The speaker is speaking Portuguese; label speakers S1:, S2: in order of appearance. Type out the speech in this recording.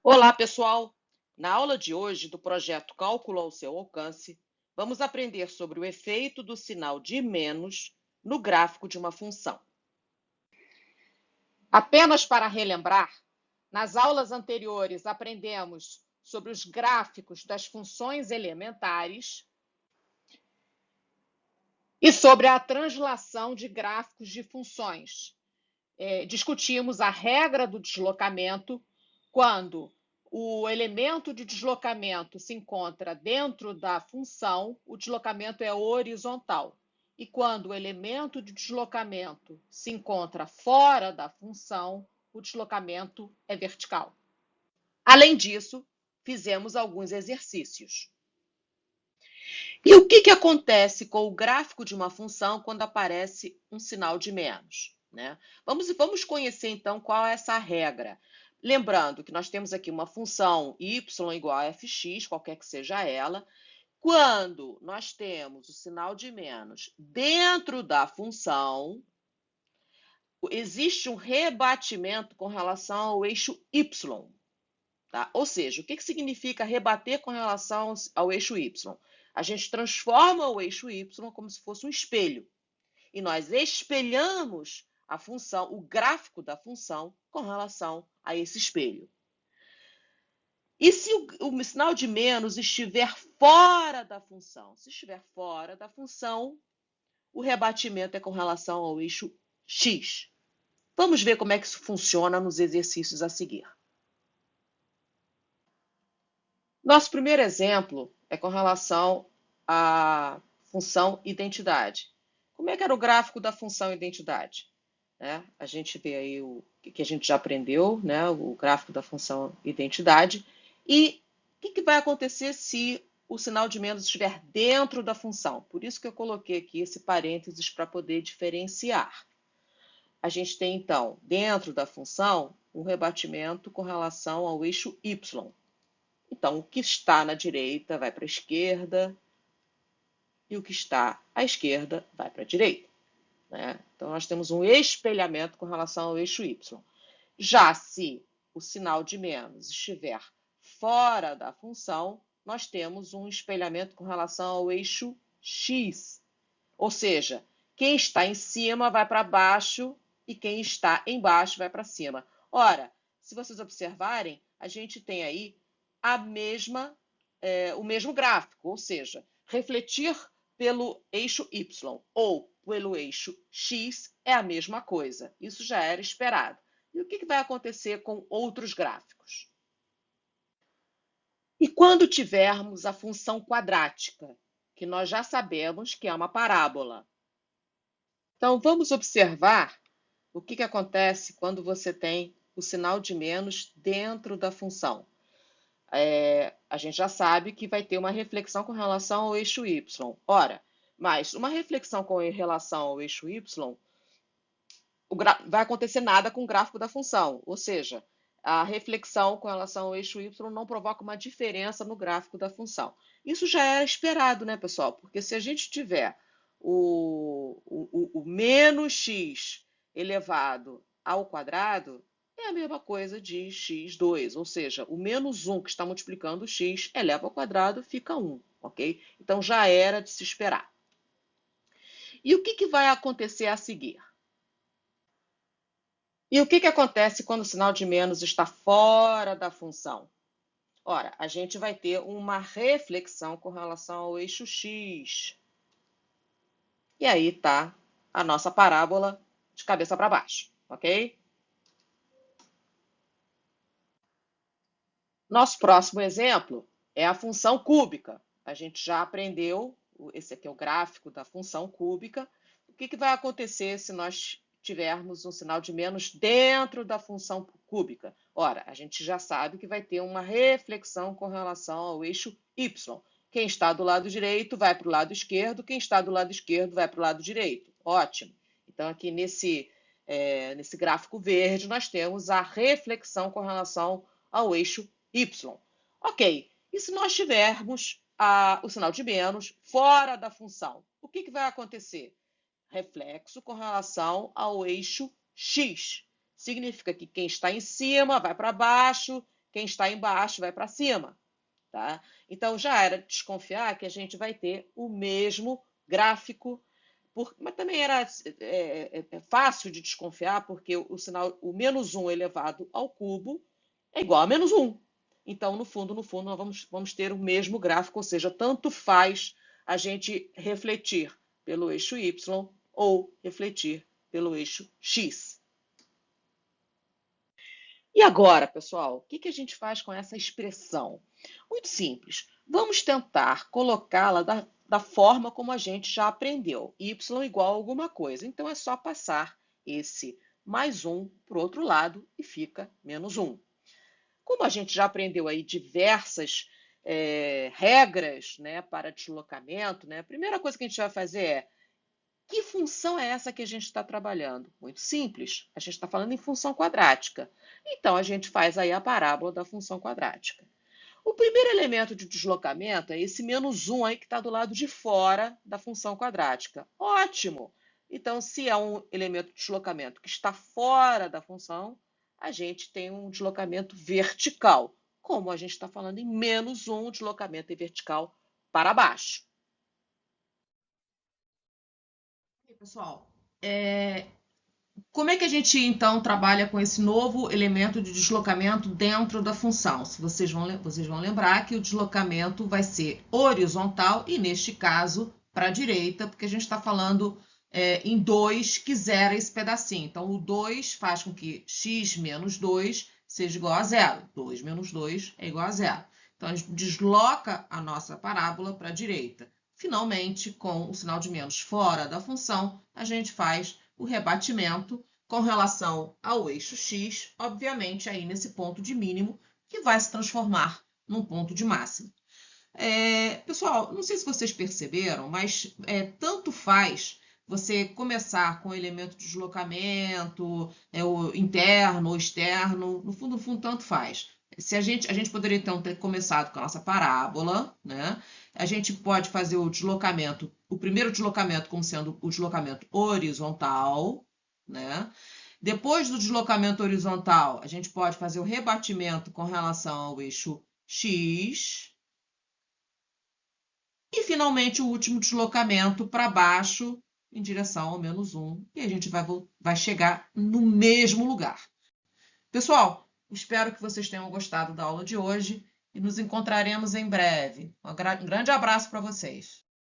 S1: Olá, pessoal! Na aula de hoje do projeto Cálculo ao seu alcance, vamos aprender sobre o efeito do sinal de menos no gráfico de uma função. Apenas para relembrar, nas aulas anteriores aprendemos sobre os gráficos das funções elementares e sobre a translação de gráficos de funções. Discutimos a regra do deslocamento quando o elemento de deslocamento se encontra dentro da função, o deslocamento é horizontal. E quando o elemento de deslocamento se encontra fora da função, o deslocamento é vertical. Além disso, fizemos alguns exercícios. E o que acontece com o gráfico de uma função quando aparece um sinal de menos, né? Vamos conhecer, então, qual é essa regra. Lembrando que nós temos aqui uma função y igual a fx, qualquer que seja ela. Quando nós temos o sinal de menos dentro da função, existe um rebatimento com relação ao eixo y. Tá? Ou seja, o que significa rebater com relação ao eixo y? A gente transforma o eixo y como se fosse um espelho. E nós espelhamos a função, o gráfico da função, com relação a esse espelho. E se o sinal de menos estiver fora da função? Se estiver fora da função, o rebatimento é com relação ao eixo x. Vamos ver como é que isso funciona nos exercícios a seguir. Nosso primeiro exemplo é com relação à função identidade. Como é que era o gráfico da função identidade? A gente vê aí o que a gente já aprendeu, né? O gráfico da função identidade. E o que vai acontecer se o sinal de menos estiver dentro da função? Por isso que eu coloquei aqui esse parênteses para poder diferenciar. A gente tem, então, dentro da função, um rebatimento com relação ao eixo y. Então, o que está na direita vai para a esquerda e o que está à esquerda vai para a direita. Né? Então, nós temos um espelhamento com relação ao eixo y. Já se o sinal de menos estiver fora da função, nós temos um espelhamento com relação ao eixo x. Ou seja, quem está em cima vai para baixo e quem está embaixo vai para cima. Ora, se vocês observarem, a gente tem aí o mesmo gráfico, ou seja, refletir pelo eixo y ou pelo eixo x é a mesma coisa. Isso já era esperado. E o que vai acontecer com outros gráficos? E quando tivermos a função quadrática, que nós já sabemos que é uma parábola? Então, vamos observar o que acontece quando você tem o sinal de menos dentro da função. A gente já sabe que vai ter uma reflexão com relação ao eixo y. Ora, mas uma reflexão com relação ao eixo y, vai acontecer nada com o gráfico da função. Ou seja, a reflexão com relação ao eixo y não provoca uma diferença no gráfico da função. Isso já era esperado, né, pessoal? Porque se a gente tiver o menos x elevado ao quadrado, é a mesma coisa de x2, ou seja, o menos 1 que está multiplicando o x eleva ao quadrado, fica 1, ok? Então já era de se esperar. E o que vai acontecer a seguir? E o que acontece quando o sinal de menos está fora da função? Ora, a gente vai ter uma reflexão com relação ao eixo x. E aí está a nossa parábola de cabeça para baixo, ok? Nosso próximo exemplo é a função cúbica. A gente já aprendeu, esse aqui é o gráfico da função cúbica. O que vai acontecer se nós tivermos um sinal de menos dentro da função cúbica? Ora, a gente já sabe que vai ter uma reflexão com relação ao eixo y. Quem está do lado direito vai para o lado esquerdo, quem está do lado esquerdo vai para o lado direito. Ótimo. Então, aqui nesse gráfico verde, nós temos a reflexão com relação ao eixo y. Ok, e se nós tivermos o sinal de menos fora da função, o que vai acontecer? Reflexo com relação ao eixo x. Significa que quem está em cima vai para baixo, quem está embaixo vai para cima, tá? Então, já era de desconfiar que a gente vai ter o mesmo gráfico, mas também era fácil de desconfiar, porque o sinal, o -1 elevado ao cubo é igual a -1. Então, no fundo, nós vamos ter o mesmo gráfico, ou seja, tanto faz a gente refletir pelo eixo Y ou refletir pelo eixo X. E agora, pessoal, o que a gente faz com essa expressão? Muito simples. Vamos tentar colocá-la da forma como a gente já aprendeu. Y igual a alguma coisa. Então, é só passar esse +1 para o outro lado e fica -1. Como a gente já aprendeu aí diversas regras, né, para deslocamento, né, a primeira coisa que a gente vai fazer é: que função é essa que a gente está trabalhando? Muito simples, a gente está falando em função quadrática. Então, a gente faz aí a parábola da função quadrática. O primeiro elemento de deslocamento é esse -1 aí que está do lado de fora da função quadrática. Ótimo! Então, se é um elemento de deslocamento que está fora da função, a gente tem um deslocamento vertical. Como a gente está falando em -1, o deslocamento é vertical para baixo. Pessoal, como é que a gente então trabalha com esse novo elemento de deslocamento dentro da função? Vocês vão lembrar que o deslocamento vai ser horizontal e, neste caso, para a direita, porque a gente está falando em 2 que zera esse pedacinho. Então, o 2 faz com que x menos 2 seja igual a zero. 2 menos 2 é igual a zero. Então, a gente desloca a nossa parábola para a direita. Finalmente, com o sinal de menos fora da função, a gente faz o rebatimento com relação ao eixo x, obviamente aí nesse ponto de mínimo, que vai se transformar num ponto de máximo. Pessoal, não sei se vocês perceberam, mas tanto faz você começar com o elemento de deslocamento, o interno ou externo, no fundo, tanto faz. Se a gente poderia então ter começado com a nossa parábola, né? A gente pode fazer o deslocamento, o primeiro deslocamento como sendo o deslocamento horizontal, né? Depois do deslocamento horizontal, a gente pode fazer o rebatimento com relação ao eixo X. E, finalmente, o último deslocamento para baixo, em direção ao -1. E a gente vai chegar no mesmo lugar. Pessoal, espero que vocês tenham gostado da aula de hoje e nos encontraremos em breve. Um grande abraço para vocês.